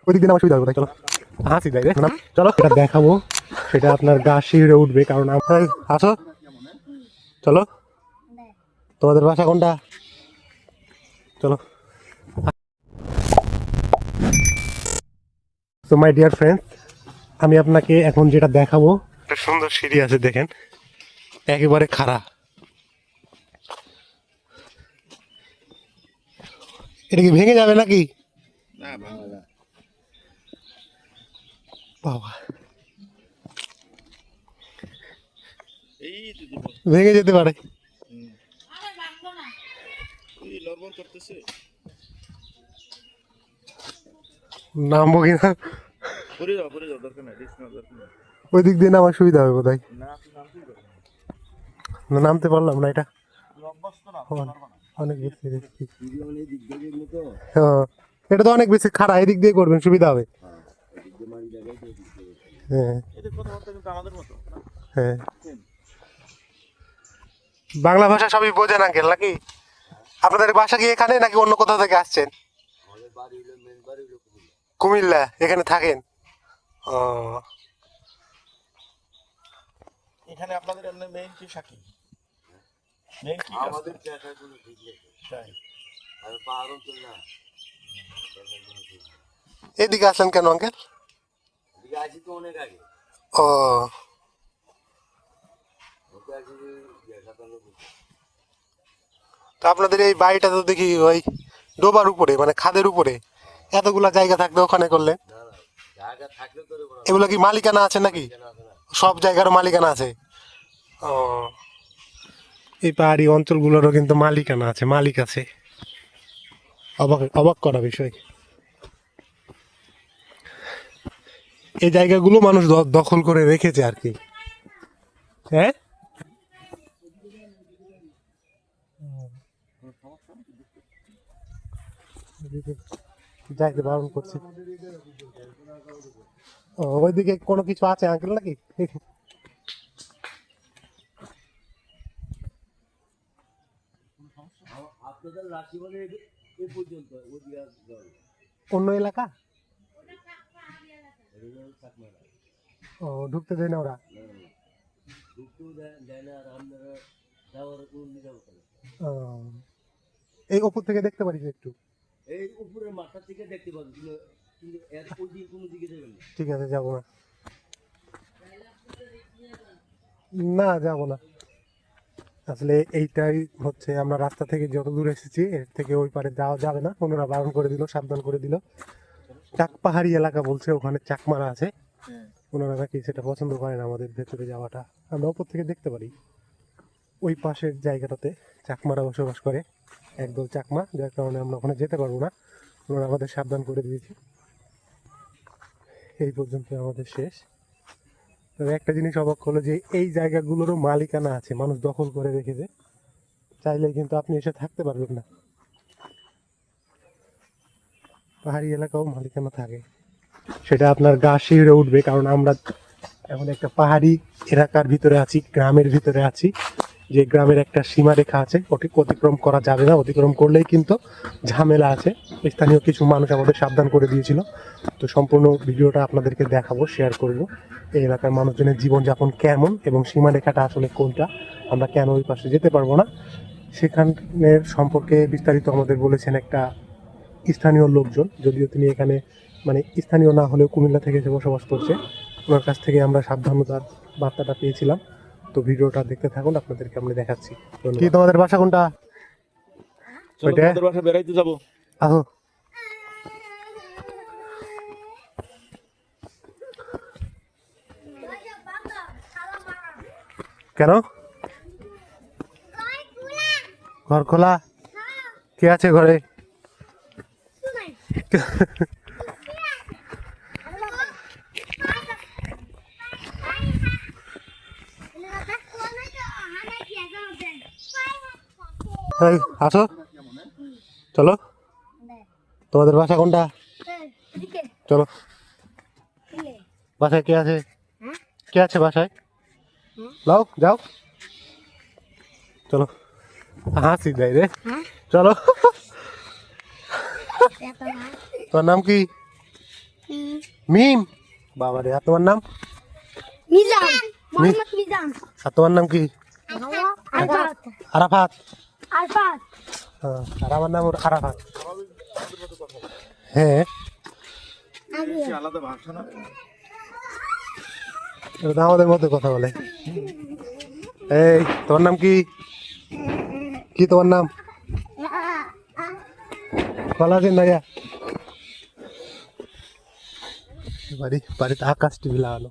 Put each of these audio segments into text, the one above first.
ওই দিক দিন আমার সুবিধা হবে, চলো হাসি যাই রে, চলো এটা দেখাবো, সেটা আপনার গা শিউরে উঠবে, কারণ আসো চলো, তোমাদের বাসা কোনটা, চলো। তো মাই ডিয়ার ফ্রেন্ডস, আমি আপনাকে এখন যেটা দেখাবো, একটা সুন্দর সিঁড়ি আছে দেখেন, একেবারে খাড়া। এটা কি ভেঙে যাবে নাকি? বাবা, ভেঙে যেতে পারে। নামবো কিনা, ওই দিক দিয়ে নামার সুবিধা হবে বোধহয়। নামতে পারলাম না, এটা অনেক বেশি রিস্কি। হ্যাঁ, এটা তো অনেক বেশি খাড়া, এদিক দিয়ে করবেন সুবিধা হবে। হ্যাঁ হ্যাঁ, বাংলা ভাষা সবই বোঝেন আঙ্কেল নাকি? আপনাদের বাসা কি এখানে নাকি অন্য কোথাও থেকে আসছেন? কুমিল্লা, এখানে থাকেন? ও, এখানে আপনাদের এমনি মেইন কি শাকি? মেইন কি আমাদের পেশার কোনো ঠিক নেই, তাই আর পাহাড় অঞ্চল না। এদিকে আসলেন কেন আঙ্কেল? এদিকে আসি তো অনেক আগে। ও, তো আপনাদের এই বাড়িটা তো দেখি ওই ডোবার উপরে, মানে খাদের উপরে, এতগুলা জায়গা থাকলে ওখানে করলেন? এগুলো কি মালিকানা আছে নাকি? সব জায়গার মালিকানা আছে? ও, এই পাহাড়ি অঞ্চলগুলোরও কিন্তু মালিকানা আছে, মালিক আছে। অবাক অবাক করা বিষয়। এই জায়গাগুলো মানুষ দখল করে রেখেছে আর কি। হ্যাঁ, যাইতে বারণ করছি। ও, ওইদিকে কোনো কিছু আছে আঙ্কেল নাকি? অন্য এলাকা? ও, ঢুকতে দেয় না ওরা? এই উপর থেকে দেখতে পারি একটু? এই উপরের মাথা থেকে দেখতে পাবেন, কিন্তু এর ওই কোনো দিকে যাবেন না। ঠিক আছে, যাবো না। না, যাবো না। আসলে এইটাই হচ্ছে, আমরা রাস্তা থেকে যত দূর এসেছি এর থেকে ওই পারে যাওয়া যাবে না, ওনারা বারণ করে দিল, সাবধান করে দিল। চাক পাহাড়ি এলাকা বলছে, ওখানে চাকমারা আছে, ওনারা নাকি সেটা পছন্দ করে না আমাদের ভেতরে যাওয়াটা। আমরা উপর থেকে দেখতে পারি ওই পাশের জায়গাটাতে চাকমারা বসবাস করে, একদল চাকমা, যার কারণে আমরা ওখানে যেতে পারবো না, ওনারা আমাদের সাবধান করে দিয়েছে। এই পর্যন্ত আমাদের শেষ। তবে একটা জিনিস অবাক হলো যে এই জায়গাগুলোরও মালিকানা আছে, মানুষ দখল করে রেখেছে, চাইলে কিন্তু আপনি এসে থাকতে পারবেন না। পাহাড়ি এলাকাও মালিকানা থাকে, সেটা আপনার গা শিউরে উঠবে, কারণ আমরা এখন একটা পাহাড়ি এলাকার ভিতরে আছি, গ্রামের ভিতরে আছি, যে গ্রামের একটা সীমারেখা আছে, ওটি অতিক্রম করা যাবে না, অতিক্রম করলেই কিন্তু ঝামেলা আছে। স্থানীয় কিছু মানুষ আমাদের সাবধান করে দিয়েছিল। তো সম্পূর্ণ ভিডিওটা আপনাদেরকে দেখাবো, শেয়ার করবো, এই এলাকার মানুষজনের জীবনযাপন কেমন এবং সীমারেখাটা আসলে কোনটা, আমরা কেন ওই পাশে যেতে পারবো না, সেখানের সম্পর্কে বিস্তারিত আমাদের বলেছেন একটা স্থানীয় লোকজন, যদিও তিনি এখানে মানে স্থানীয় না হলেও কুমিল্লা থেকে এসে বসবাস করছে। ওনার কাছ থেকে আমরা সাবধানতার বার্তাটা পেয়েছিলাম। তো ভিডিওটা দেখতে থাকুন, আপনাদেরকে আমরা দেখাচ্ছি। কি তোমাদের বাসা কোনটা? তোমাদের বাসা বেড়াইতে যাবো, আহো। কেন ঘর খোলা? কে আছে ঘরে? আসো চলো, তোমাদের বাসা কোনটা, চলো। বাসায় কে আছে? কে আছে বাসায়? লাও যাও, চলো। হাসি যাই রে, চলো। তোমার নাম কি? মিম। বাবা রে, আর তোমার নাম? মিজান, মোহাম্মদ মিজান। আর তোমার নাম কি? আরফাত, আরাফাত। আরফাত। হ্যাঁ, আর আমার নাম আরাফাত। হ্যাঁ, কি আলাদা ভাষা না? এটা তো আমাদের মধ্যে কথা বলে। এই, তোমার নাম কি? কি তোমার নাম? ভালো আছেন ভাইয়া? বাড়িতে আকাশ টিভি লাগানো।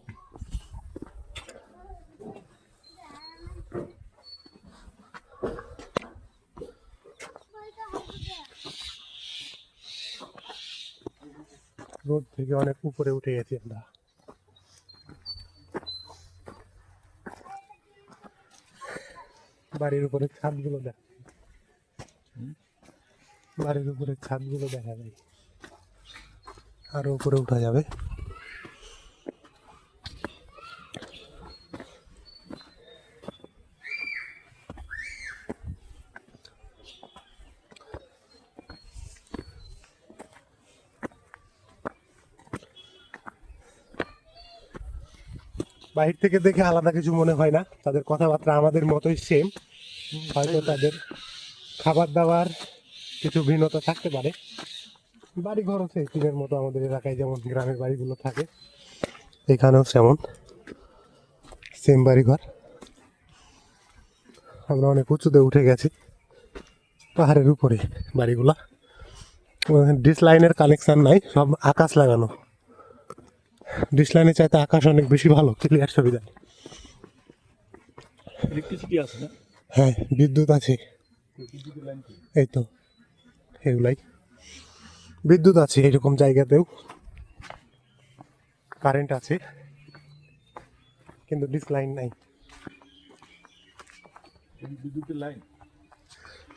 রোড থেকে অনেক উপরে উঠে গেছি আমরা। বাড়ির উপরে ছাদগুলো দেখা বাড়ির উপরে ছাদগুলো দেখা যায়, আরো উপরে উঠা যাবে। বাহির থেকে দেখে আলাদা কিছু মনে হয় না, তাদের কথাবার্তা আমাদের মতোই সেম। হয়তো তাদের খাবার দাবার কিছু ভিন্নতা থাকতে পারে। বাড়ি ঘর হচ্ছে চীনের মতো আমাদের এলাকায় যেমন গ্রামের বাড়িগুলো থাকে, এখানেও সেমন সেম বাড়ি ঘর। আমরা অনেক উঁচুতে উঠে গেছি, পাহাড়ের উপরে বাড়িগুলা। ডিশ লাইনের কানেকশন নাই, সব আকাশ লাগানো। ডিশ লাইনের চাইতে আকাশ অনেক বেশি ভালো, ক্লিয়ার ছবি দেয়। ইলেকট্রিসিটি আছে না? হ্যাঁ, বিদ্যুৎ আছে। এই তো এগুলাই বিদ্যুৎ আছে, এরকম জায়গাতেও কারেন্ট আছে, কিন্তু ডিশ লাইন নাই। বিদ্যুতের লাইন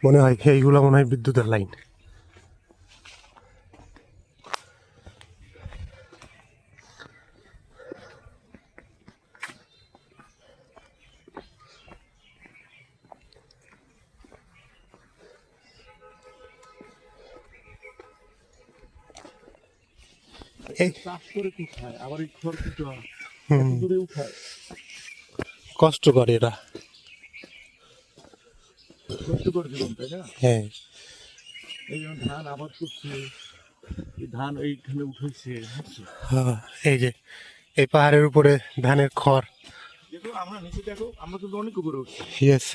মনে হয় এইগুলো মনে হয় বিদ্যুতের লাইন। এই চাষ করে কোথায় আবার এই খড় কুটো হুম, দূরে উঠায়, কষ্ট করে এরা। কষ্ট করে জীবন, তাই না? হ্যাঁ, এই যেমন ধান আবাদ করছে, এই ধান এইখানে উঠেছে, বুঝছো? হ্যাঁ, এই যে এই পাহাড়ের উপরে ধানের খড়। দেখো আমরা নিচে, দেখো আমরা কিন্তু অনেক উপরে উঠছি। ইয়েস,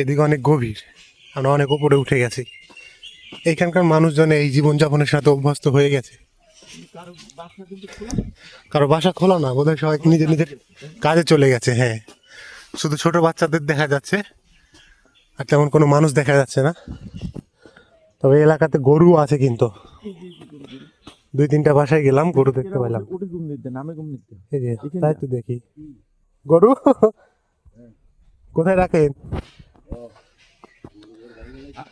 এদিকে অনেক গভীর, আমরা অনেক উপরে উঠে গেছি। এইখানকার মানুষজন এই জীবনযাপনের সাথে অভ্যস্ত হয়ে গেছে। কারো বাসা কিন্তু খোলা, কারো বাসা খোলা না, বোধহয় সবাই নিজের নিজের কাজে চলে গেছে। হ্যাঁ, শুধু ছোট বাচ্চাদের দেখা যাচ্ছে, আর তেমন কোনো মানুষ দেখা যাচ্ছে না। তবে এই এলাকাতে গরু আছে, কিন্তু দুই তিনটা বাসায় গেলাম, গরু দেখতে পেলাম। ওটা ঘুম দিতে নামে ঘুম দিতে। এই যে তাই তো দেখি গরু। কোথায় রাখেন?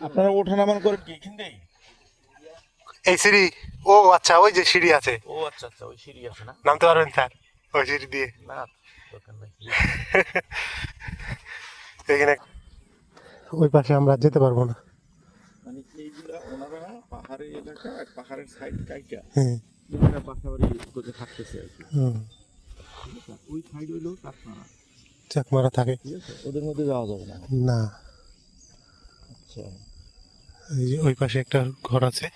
আপনারা ওঠা নামান করেন কি এখান থেকে? এই সিঁড়ি। ও আচ্ছা, ওই যে সিঁড়ি আছে, ও আচ্ছা আচ্ছা, ওই সিঁড়ি আছে না? নামতে পারবেন স্যার ওই সিঁড়ি দিয়ে? না দরকার নাই। এখানে ওই পাশে আমরা যেতে পারবো না। মানে এইগুলা ওনারা পাহাড়ের এলাকা আর পাহাড়ের সাইড কাইটা হ্যাঁ, ওনারা বাসা বাড়ি করে থাকতেছে আর কি। হুম, ঠিক আছে? ওই সাইড হইলো কাঠমারা, চাকমারা থাকে ঠিক আছে? ওদের মধ্যে যাওয়া যাবে না। না। আচ্ছা, এই যে ওই পাশে একটা ঘর আছে,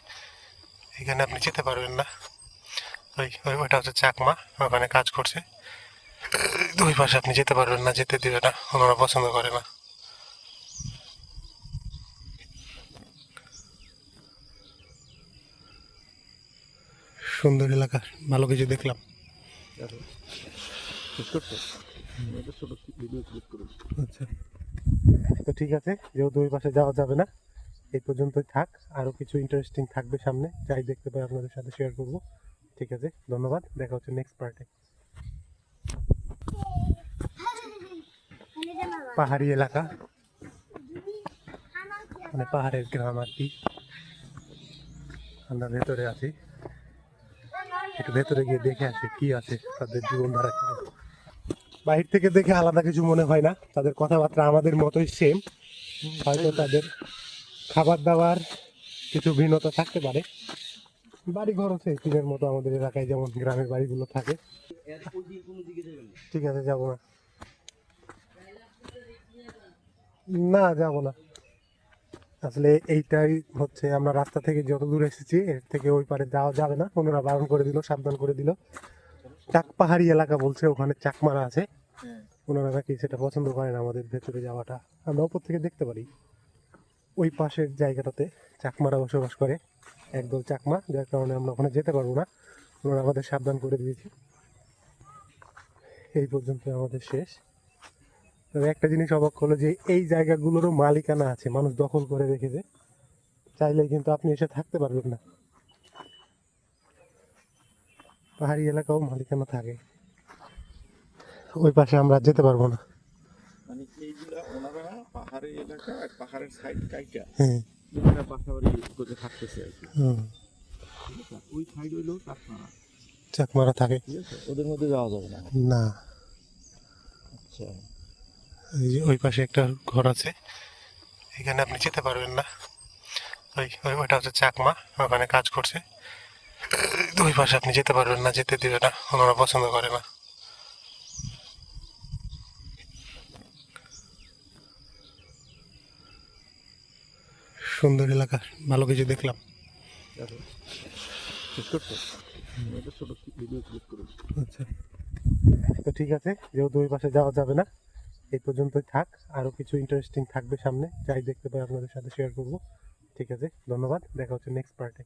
এখানে আপনি যেতে পারবেন না। ওইটা হচ্ছে চাকমা, ওখানে কাজ করছে। ওই পাশে আপনি যেতে পারবেন না, যেতে দিবে না, ওনারা পছন্দ করে না। সুন্দর এলাকা, ভালো কিছু দেখলাম। দেখো শেষ করছো? এটা ছোট ভিডিও ক্লিক করুন। আচ্ছা, তো ঠিক আছে, যেহেতু ওই পাশে যাওয়া যাবে না, এই পর্যন্তই থাক। আরও কিছু ইন্টারেস্টিং থাকবে সামনে, যাই দেখতে পাই আপনাদের সাথে শেয়ার করব। ঠিক আছে, ধন্যবাদ, দেখা হচ্ছে নেক্সট পার্টে। পাহাড়ি এলাকা, মানে পাহাড়ের গ্রাম আর কি। আমরা ভেতরে আছি, একটু ভেতরে গিয়ে দেখে আসি কি আছে তাদের জীবনধারা কেমন। বাহির থেকে দেখে আলাদা কিছু মনে হয় না, তাদের কথাবার্তা আমাদের মতোই সেম। হয়তো তাদের খাবার দাবার কিছু ভিন্নতা থাকতে পারে। বাড়ি ঘর হচ্ছে টিনের মতো আমাদের এলাকায় যেমন গ্রামের বাড়িগুলো থাকে। ঠিক আছে, যাবো না, না যাবো না। আসলে এইটাই হচ্ছে, আমরা রাস্তা থেকে যত দূর এসেছি এর থেকে ওই পারে যাওয়া যাবে না, ওনারা বারণ করে দিল, সাবধান করে দিল। চাক পাহাড়ি এলাকা বলছে, ওখানে চাক মারা আছে, ওনারা নাকি সেটা পছন্দ করেন আমাদের ভেতরে যাওয়াটা। আমরা উপর থেকে দেখতে পারি ওই পাশের জায়গাটাতে চাকমারা বসবাস করে, একদল চাকমা, যার কারণে আমরা ওখানে যেতে পারবো না, ওনারা আমাদের সাবধান করে দিয়েছে। এই পর্যন্ত আমাদের শেষ। তবে একটা জিনিস অবাক হলো যে এই জায়গাগুলোরও মালিকানা আছে, মানুষ দখল করে রেখেছে, চাইলে কিন্তু আপনি এসে থাকতে পারবেন না। পাহাড়ি এলাকাও মালিকানা থাকে, ওই পাশে আমরা যেতে পারবো না। মানে এইগুলা ওনারা পাহাড়ি এলাকা আর পাহাড়ের সাইড কাইটা হ্যাঁ, ওনারা বাসাবাড়ি করে থাকতেছে আর কি। হুম, ঠিক আছে? ওই সাইড হইলো চাকমারা, চাকমারা থাকে ঠিক আছে, ওদের মধ্যে যাওয়া যাবে না। না। আচ্ছা, এই যে ওই পাশে একটা ঘর আছে, এখানে আপনি যেতে পারবেন না। ওইটা হচ্ছে চাকমা, ওখানে কাজ করছে। ওই পাশে আপনি যেতে পারবেন না, যেতে দিবে না, ওনারা পছন্দ করে না। সুন্দর এলাকা, ভালো কিছু দেখলাম। দেখো শেষ করছো, এটা ছোট ভিডিও ক্লিক করুন। আচ্ছা, তো ঠিক আছে, যেহেতু ওই পাশে যাওয়া যাবে না, এই পর্যন্তই থাক। আরও কিছু ইন্টারেস্টিং থাকবে সামনে, যাই দেখতে পাই আপনাদের সাথে শেয়ার করবো। ঠিক আছে, ধন্যবাদ, দেখা হচ্ছে নেক্সট পার্টে।